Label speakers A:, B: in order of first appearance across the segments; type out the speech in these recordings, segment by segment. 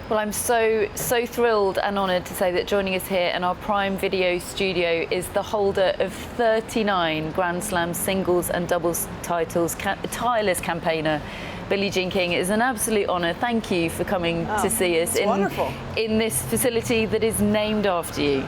A: Well, I'm so thrilled and honoured to say that joining us here in our Prime Video studio is the holder of 39 Grand Slam singles and doubles titles, tireless campaigner, Billie Jean King. It is an absolute honour. Thank you for coming to see us in this facility that is named after you.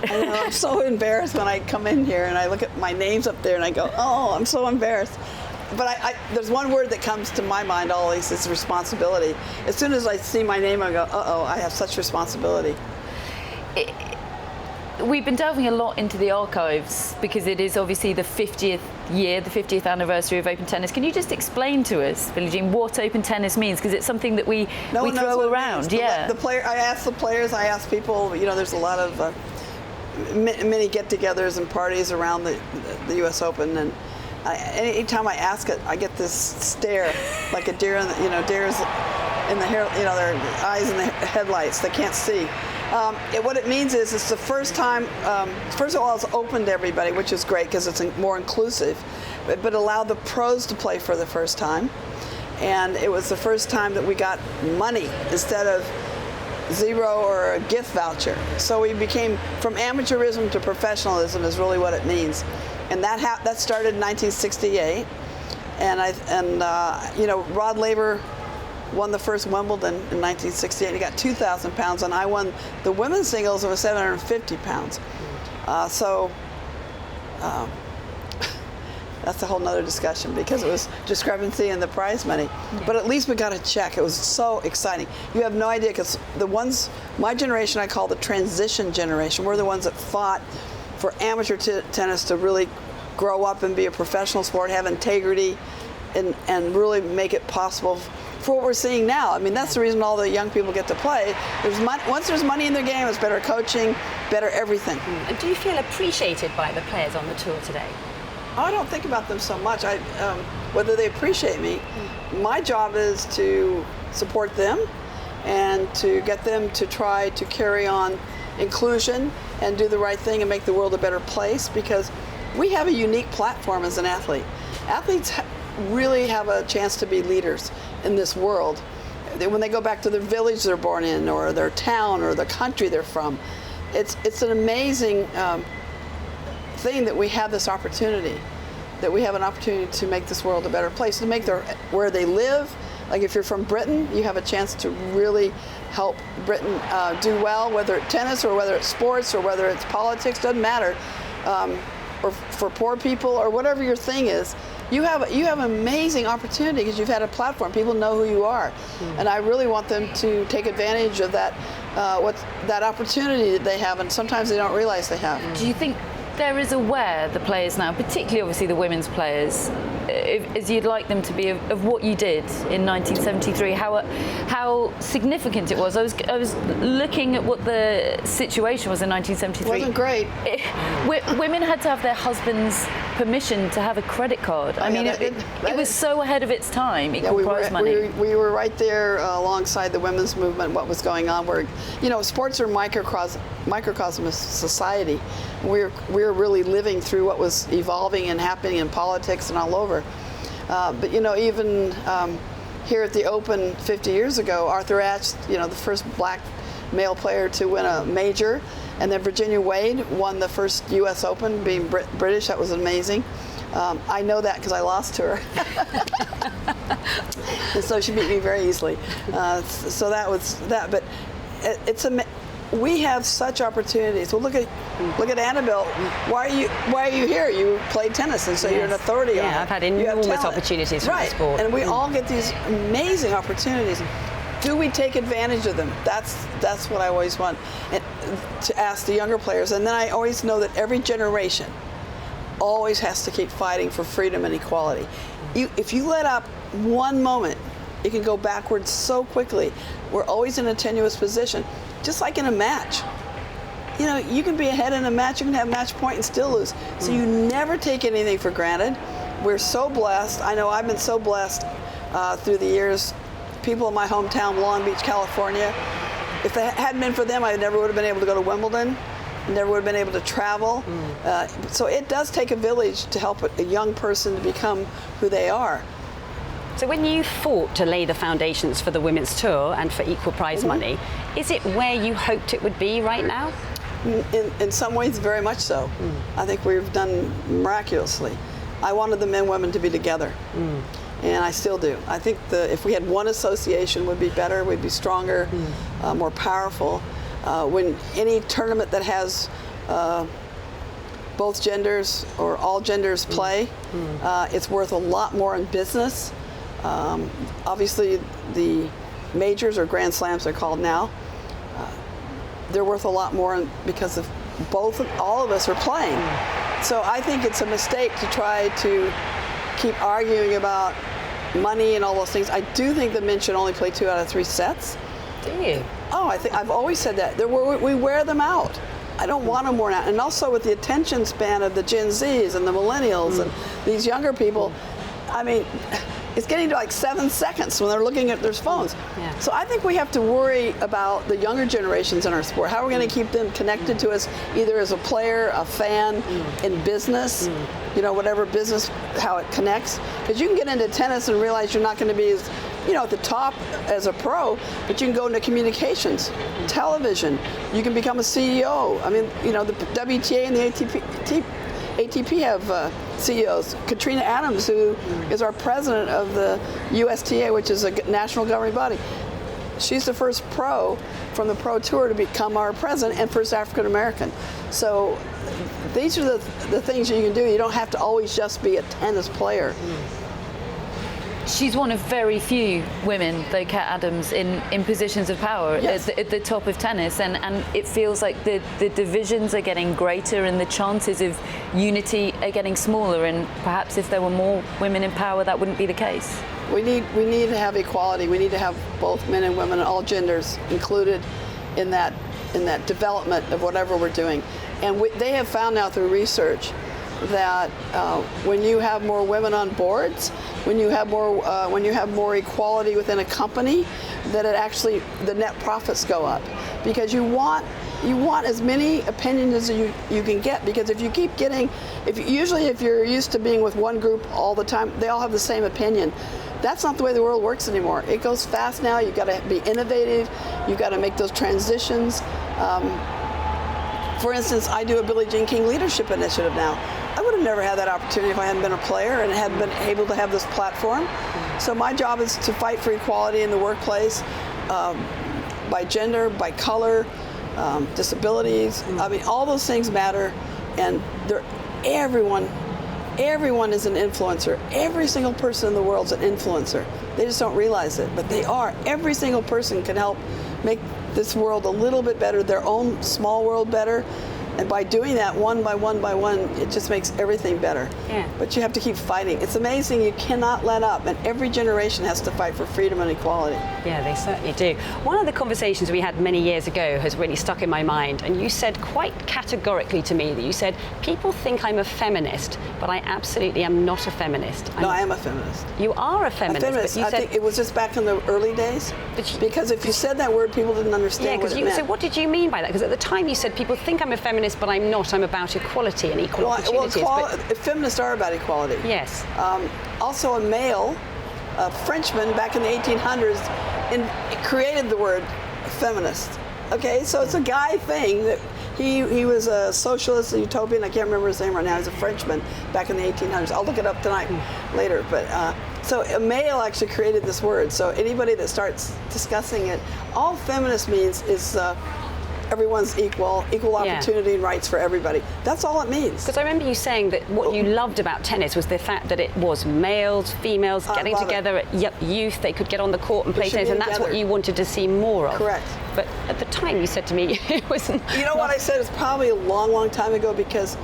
B: I know, I'm so embarrassed when I come in here and I look at my names up there and I go, oh, I'm so embarrassed. But there's one word that comes to my mind always, it's responsibility. As soon as I see my name, I go, uh-oh, I have such responsibility.
A: We've been delving a lot into the archives because it is obviously the 50th year, the 50th anniversary of Open Tennis. Can you just explain to us, Billie Jean, what Open Tennis means? Because it's something that we throw around.
B: Yeah. I ask the players, I ask people, you know, there's a lot of many get-togethers and parties around the U.S. Open, and anytime I ask it, I get this stare, like a deer in the, deers in the hair, their eyes in the headlights. They can't see. What it means is it's the first time. First of all, it's open to everybody, which is great because it's more inclusive, but allowed the pros to play for the first time, and it was the first time that we got money instead of zero or a gift voucher. So we became from amateurism to professionalism is really what it means. And that started in 1968, and Rod Laver won the first Wimbledon in 1968. He got 2,000 pounds, and I won the women's singles. It was 750 pounds. That's a whole nother discussion because it was discrepancy in the prize money. Yeah. But at least we got a check. It was so exciting. You have no idea because my generation, I call the transition generation. We're the ones that fought for amateur tennis to really grow up and be a professional sport, have integrity, and really make it possible for what we're seeing now. I mean, that's the reason all the young people get to play. Once there's money in their game, it's better coaching, better everything.
C: Do you feel appreciated by the players on the tour today?
B: I don't think about them so much. Whether they appreciate me, my job is to support them and to get them to try to carry on inclusion and do the right thing and make the world a better place, because we have a unique platform as an athlete. Athletes really have a chance to be leaders in this world. When they go back to their village they're born in, or their town, or the country they're from, it's an amazing thing that we have this opportunity, that we have an opportunity to make this world a better place, to make where they live. Like if you're from Britain, you have a chance to really help Britain do well, whether it's tennis or whether it's sports or whether it's politics, doesn't matter. Or for poor people or whatever your thing is, you have an amazing opportunity because you've had a platform. People know who you are, and I really want them to take advantage of that that opportunity that they have, and sometimes they don't realize they have.
A: Do you think there is aware, the players now, particularly obviously the women's players, as you'd like them to be of what you did in 1973, how significant it was? I was looking at what the situation was in 1973.
B: It wasn't great.
A: Women had to have their husband's permission to have a credit card. I mean, it was so ahead of its time. Equal prize money.
B: We were right there alongside the women's movement. What was going on? Where sports are microcosm of society. We're really living through what was evolving and happening in politics and all over. But even here at the Open 50 years ago, Arthur Ashe, the first black male player to win a major, and then Virginia Wade won the first U.S. Open, being British. That was amazing. I know that because I lost to her, and so she beat me very easily. So that was that. But we have such opportunities. Well, look at Annabelle. Why are you here? You played tennis, and so you're an authority on it.
C: Yeah, I've had enormous opportunities from the sport.
B: And we all get these amazing opportunities. Do we take advantage of them? That's what I always want to ask the younger players. And then I always know that every generation always has to keep fighting for freedom and equality. If you let up one moment, it can go backwards so quickly. We're always in a tenuous position. Just like in a match. You can be ahead in a match, you can have match point and still lose. So you never take anything for granted. We're so blessed. I know I've been so blessed through the years. People in my hometown, Long Beach, California, if it hadn't been for them, I never would have been able to go to Wimbledon, never would have been able to travel. So it does take a village to help a young person to become who they are.
C: So when you fought to lay the foundations for the women's tour and for equal prize money, is it where you hoped it would be right now?
B: In some ways, very much so. I think we've done miraculously. I wanted the men and women to be together, and I still do. I think if we had one association, would be better, we'd be stronger, more powerful. When any tournament that has both genders or all genders play, it's worth a lot more in business. Obviously, the majors or Grand Slams they're called now, they're worth a lot more because of all of us are playing. So I think it's a mistake to try to keep arguing about money and all those things. I do think the men should only play 2 out of 3 sets.
C: Do you?
B: Oh, I've always said that. We wear them out. I don't want them worn out. And also with the attention span of the Gen Zs and the millennials and these younger people, I mean, it's getting to like 7 seconds when they're looking at their phones.
C: Yeah.
B: So I think we have to worry about the younger generations in our sport. How are we going to keep them connected to us, either as a player, a fan, in business, you know, whatever business, how it connects. Because you can get into tennis and realize you're not going to be as, you know, at the top as a pro, but you can go into communications, television. You can become a CEO. I mean, you know, the WTA and the ATP have CEOs. Katrina Adams, who is our president of the USTA, which is a national governing body, she's the first pro from the Pro Tour to become our president and first African American. So these are the things you can do. You don't have to always just be a tennis player.
A: She's one of very few women, though, Kat Adams, in positions of power at the top of tennis, and it feels like the divisions are getting greater and the chances of unity are getting smaller, and perhaps if there were more women in power, that wouldn't be the case.
B: We need to have equality. We need to have both men and women, all genders, included in that development of whatever we're doing. And they have found now through research that when you have more women on boards, when you have more equality within a company, that it actually, the net profits go up, because you want as many opinions as you can get. Because if you keep getting, if you're used to being with one group all the time, they all have the same opinion. That's not the way the world works anymore. It goes fast now. You've got to be innovative. You've got to make those transitions. For instance, I do a Billie Jean King leadership initiative now. I would have never had that opportunity if I hadn't been a player and hadn't been able to have this platform. So my job is to fight for equality in the workplace, by gender, by color, disabilities. I mean, all those things matter, and everyone is an influencer. Every single person in the world's an influencer. They just don't realize it, but they are. Every single person can help make this world a little bit better, their own small world better. And by doing that one by one by one, it just makes everything better. Yeah. But you have to keep fighting. It's amazing. You cannot let up. And every generation has to fight for freedom and equality.
C: Yeah, they certainly do. One of the conversations we had many years ago has really stuck in my mind. And you said quite categorically to me that you said, people think I'm a feminist, but I absolutely am not a feminist.
B: No, I am a feminist.
C: You are a feminist.
B: A feminist.
C: But you
B: I think it was just back in the early days. Because if you said that word, people didn't understand what it meant.
C: So what did you mean by that? Because at the time you said, people think I'm a feminist, but I'm not. I'm about equality and equal opportunities.
B: Feminists are about equality.
C: Yes.
B: Also, a male, a Frenchman back in the 1800s, created the word feminist. Okay, so it's a guy thing that he was a socialist, a utopian. I can't remember his name right now. He's a Frenchman back in the 1800s. I'll look it up tonight later. But so a male actually created this word. So anybody that starts discussing it, all feminist means is everyone's equal opportunity and rights for everybody. That's all it means.
C: Because I remember you saying that what you loved about tennis was the fact that it was males, females getting together at youth. They could get on the court and play tennis, and that's what you wanted to see more of.
B: Correct.
C: But at the time you said to me it wasn't.
B: You know what I said? It's probably a long, long time ago, because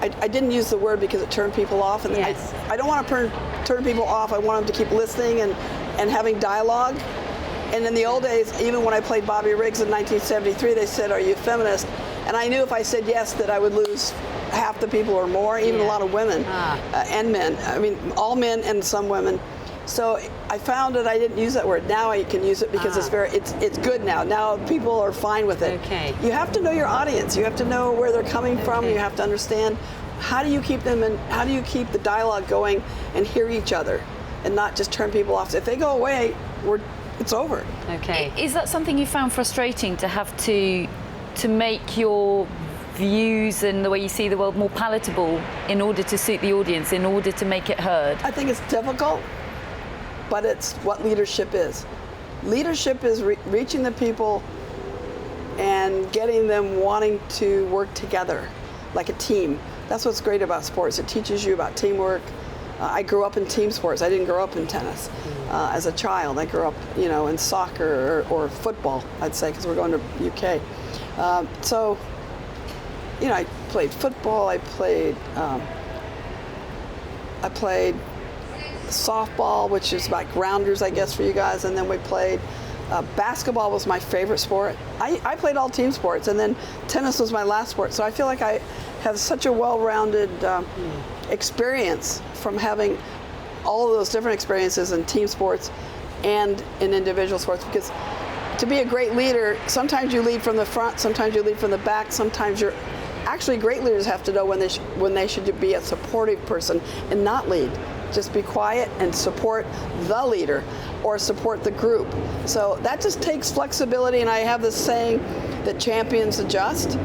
B: I didn't use the word because it turned people off. And yes. I don't want to turn people off. I want them to keep listening and having dialogue. And in the old days, even when I played Bobby Riggs in 1973, they said, "Are you a feminist?" And I knew if I said yes that I would lose half the people or more, even a lot of women and men. I mean, all men and some women. So I found that I didn't use that word. Now I can use it because it's good now. Now people are fine with it.
C: Okay.
B: You have to know your audience. You have to know where they're coming from. You have to understand how do you keep them and how do you keep the dialogue going and hear each other. and not just turn people off. If they go away, it's over.
C: Okay.
A: Is that something you found frustrating, to have to make your views and the way you see the world more palatable in order to suit the audience, in order to make it heard?
B: I think it's difficult, but it's what leadership is. Leadership is reaching the people and getting them wanting to work together like a team. That's what's great about sports. It teaches you about teamwork. I grew up in team sports. I didn't grow up in tennis. As a child, I grew up, in soccer or football, I'd say, because we're going to UK. So, I played football. I played softball, which is like grounders, I guess, for you guys. And then we played basketball was my favorite sport. I played all team sports, and then tennis was my last sport. So I feel like I have such a well-rounded experience from having all of those different experiences in team sports and in individual sports, because to be a great leader, sometimes you lead from the front, sometimes you lead from the back, sometimes you're actually, great leaders have to know when they should be a supportive person and not lead. Just be quiet and support the leader or support the group. So that just takes flexibility, and I have this saying that champions adjust,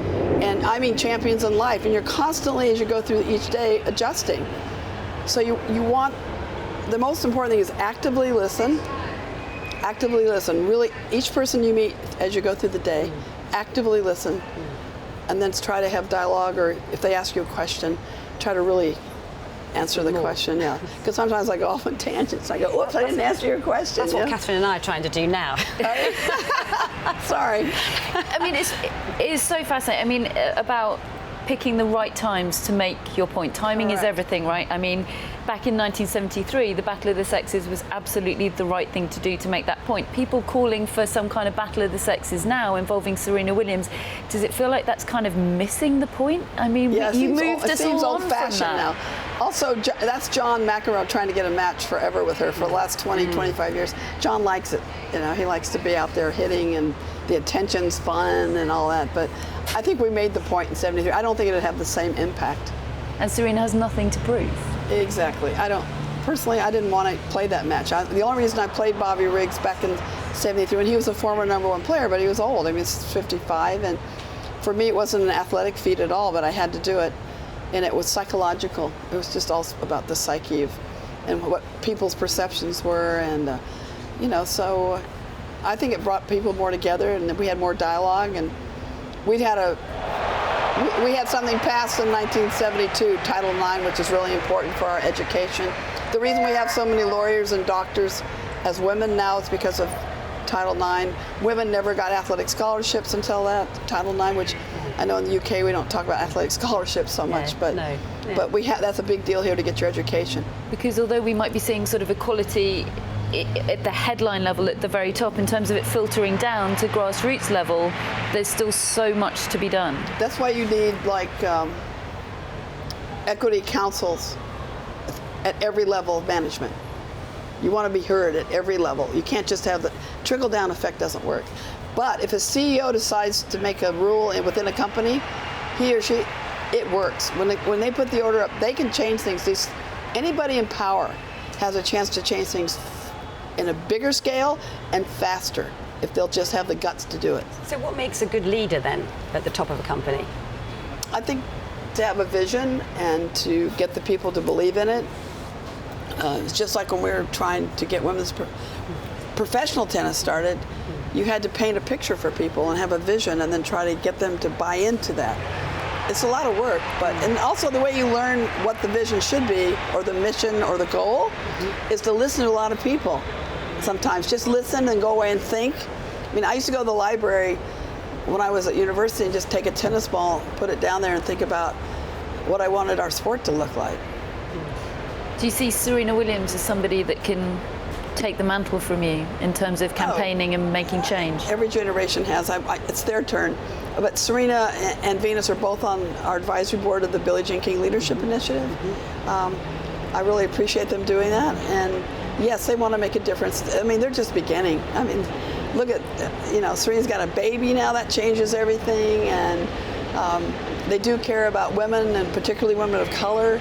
B: and I mean champions in life, and you're constantly, as you go through each day, adjusting. So you want, the most important thing is actively listen. Actively listen. Really, each person you meet as you go through the day, actively listen, and then try to have dialogue, or if they ask you a question, try to really answer the question, Because sometimes I go off on tangents. I go, whoops, I didn't answer your question.
C: That's what Catherine and I are trying to do now.
B: Sorry.
A: I mean, it is so fascinating. I mean, about picking the right times to make your point. Timing is everything, right? I mean, back in 1973, the Battle of the Sexes was absolutely the right thing to do to make that point. People calling for some kind of Battle of the Sexes now involving Serena Williams, does it feel like that's kind of missing the point? I mean, you moved us all on from that.
B: Now. Also, that's John McEnroe trying to get a match forever with her for the last 25 years. John likes it. He likes to be out there hitting, and the attention's fun and all that. But I think we made the point in 73. I don't think it'd have the same impact.
A: And Serena has nothing to prove.
B: Exactly. I didn't want to play that match. The only reason I played Bobby Riggs back in 73, and he was a former #1 player, but he was old. I mean, he's 55, and for me, it wasn't an athletic feat at all, but I had to do it, and it was psychological. It was just all about the psyche and what people's perceptions were, and so I think it brought people more together, and we had more dialogue, and we had something passed in 1972, Title IX, which is really important for our education. The reason we have so many lawyers and doctors as women now is because of Title IX. Women never got athletic scholarships until that, Title IX, which I know in the UK we don't talk about athletic scholarships so much, but that's a big deal here to get your education.
A: Because although we might be seeing sort of equality at the headline level at the very top, in terms of it filtering down to grassroots level, there's still so much to be done.
B: That's why you need equity councils at every level of management. You want to be heard at every level. You can't just have the trickle-down effect. Doesn't work. But if a CEO decides to make a rule within a company, he or she, it works. When they put the order up, they can change things. Anybody in power has a chance to change things in a bigger scale and faster if they'll just have the guts to do it.
C: So what makes a good leader then at the top of a company?
B: I think to have a vision and to get the people to believe in it. It's just like when we were trying to get women's professional tennis started, you had to paint a picture for people and have a vision and then try to get them to buy into that. It's a lot of work, and also the way you learn what the vision should be, or the mission or the goal, is to listen to a lot of people. Sometimes just listen and go away and think. I mean, I used to go to the library when I was at university and just take a tennis ball, put it down there and think about what I wanted our sport to look like.
A: Do you see Serena Williams as somebody that can take the mantle from you in terms of campaigning and making change?
B: Every generation has. It's their turn. But Serena and Venus are both on our advisory board of the Billie Jean King Leadership Initiative. I really appreciate them doing that. And yes, they want to make a difference. I mean, they're just beginning. I mean, look at, Serena's got a baby now. That changes everything. And they do care about women, and particularly women of color.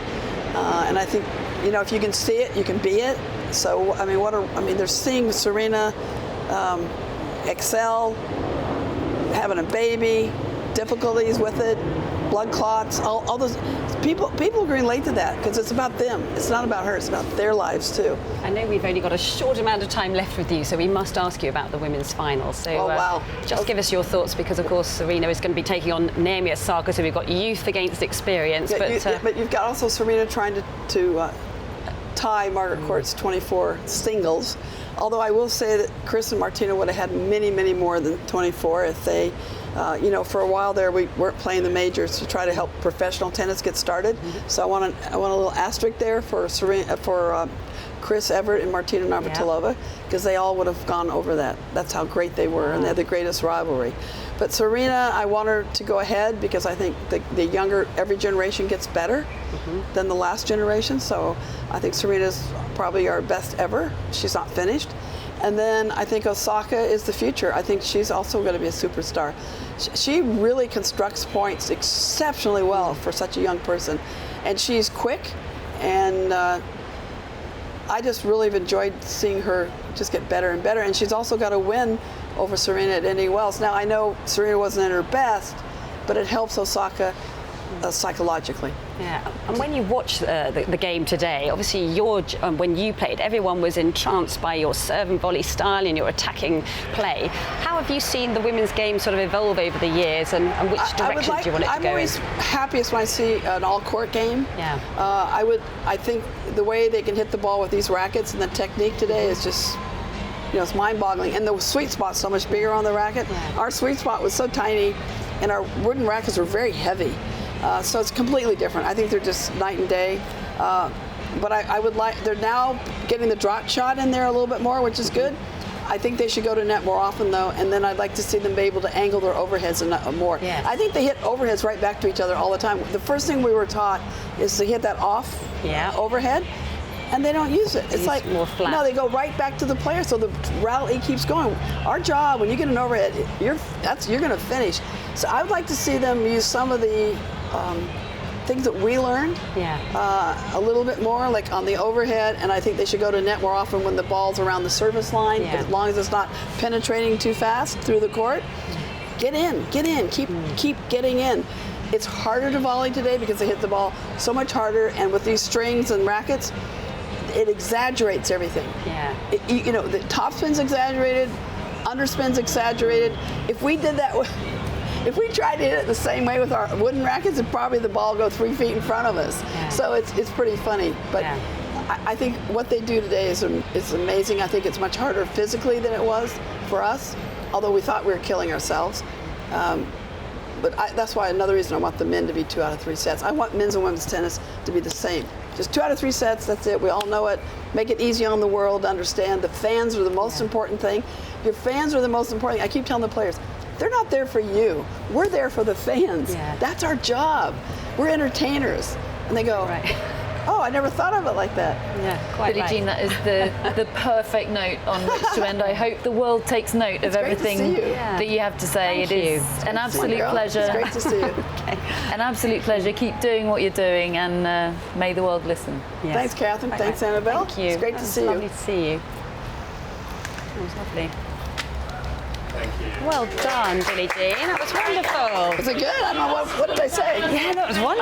B: And I think, if you can see it, you can be it. So I mean, they're seeing Serena excel, having a baby, difficulties with it, blood clots, all those. People can relate to that because it's about them. It's not about her. It's about their lives too.
C: I know we've only got a short amount of time left with you, so we must ask you about the women's final. So
B: wow.
C: Just give us your thoughts, because of course Serena is going to be taking on Naomi Osaka, so we've got youth against experience.
B: Yeah, but you've got also Serena trying to tie Margaret Court's 24 singles. Although I will say that Chris and Martina would have had many, many more than 24 if they, for a while there we weren't playing the majors to try to help professional tennis get started. So I want a little asterisk there for Chris Everett and Martina Navratilova, because they all would have gone over that. That's how great they were, and they're the greatest rivalry. But Serena, I want her to go ahead because I think the younger, every generation gets better than the last generation. So I think Serena's probably our best ever. She's not finished. And then I think Osaka is the future. I think she's also going to be a superstar. She really constructs points exceptionally well for such a young person. And she's quick, and I just really have enjoyed seeing her just get better and better. And she's also got a win over Serena at Indian Wells. Now, I know Serena wasn't at her best, but it helps Osaka psychologically.
C: Yeah, and when you watch the game today, obviously when you played, everyone was entranced by your serve and volley style and your attacking play. How have you seen the women's game sort of evolve over the years, and which direction do you want it to
B: I'm
C: go
B: always happiest when I see an all-court game.
C: Yeah.
B: I think the way they can hit the ball with these rackets and the technique today is just, it's mind-boggling. And the sweet spot's so much bigger on the racket.
C: Yeah.
B: Our sweet spot was so tiny, and our wooden rackets were very heavy. So it's completely different. I think they're just night and day. But they're now getting the drop shot in there a little bit more, which is good. I think they should go to net more often, though, and then I'd like to see them be able to angle their overheads more.
C: Yes.
B: I think they hit overheads right back to each other all the time. The first thing we were taught is to hit that off overhead, and they don't use it. It's like
C: more flat.
B: No, they go right back to the player, so the rally keeps going. Our job, when you get an overhead, you're going to finish. So I would like to see them use some of the things that we learned a little bit more, like on the overhead, and I think they should go to net more often when the ball's around the service line, as long as it's not penetrating too fast through the court. Get in, keep getting in. It's harder to volley today because they hit the ball so much harder, and with these strings and rackets, it exaggerates everything.
C: Yeah.
B: The topspin's exaggerated, underspin's exaggerated. If we did that, if we tried to hit it the same way with our wooden rackets, it'd probably the ball go 3 feet in front of us.
C: Yeah.
B: So it's pretty funny. But I think what they do today is amazing. I think it's much harder physically than it was for us, although we thought we were killing ourselves. But that's why another reason I want the men to be 2 out of 3 sets. I want men's and women's tennis to be the same. Just 2 out of 3 sets, that's it. We all know it. Make it easy on the world to understand. The fans are the most important thing. Your fans are the most important thing. I keep telling the players, they're not there for you. We're there for the fans. Yeah. That's our job. We're entertainers. And they go, oh, I never thought of it like that.
C: Yeah, quite
A: Billie Jean, that is the perfect note on which to end. I hope the world takes note of everything that you have to say.
C: Thank
A: it is an absolute pleasure.
B: It's great to see you.
A: An absolute pleasure. Keep doing what you're doing, and may the world listen.
B: Yes. Thanks, Catherine. Thanks, Annabelle.
C: Thank you.
B: It's great to see you.
C: Lovely to see you. That was lovely.
D: Thank you.
C: Well done, Billie Jean. That was wonderful.
B: Was it good? I don't know. What did I say?
C: Yeah, that was wonderful.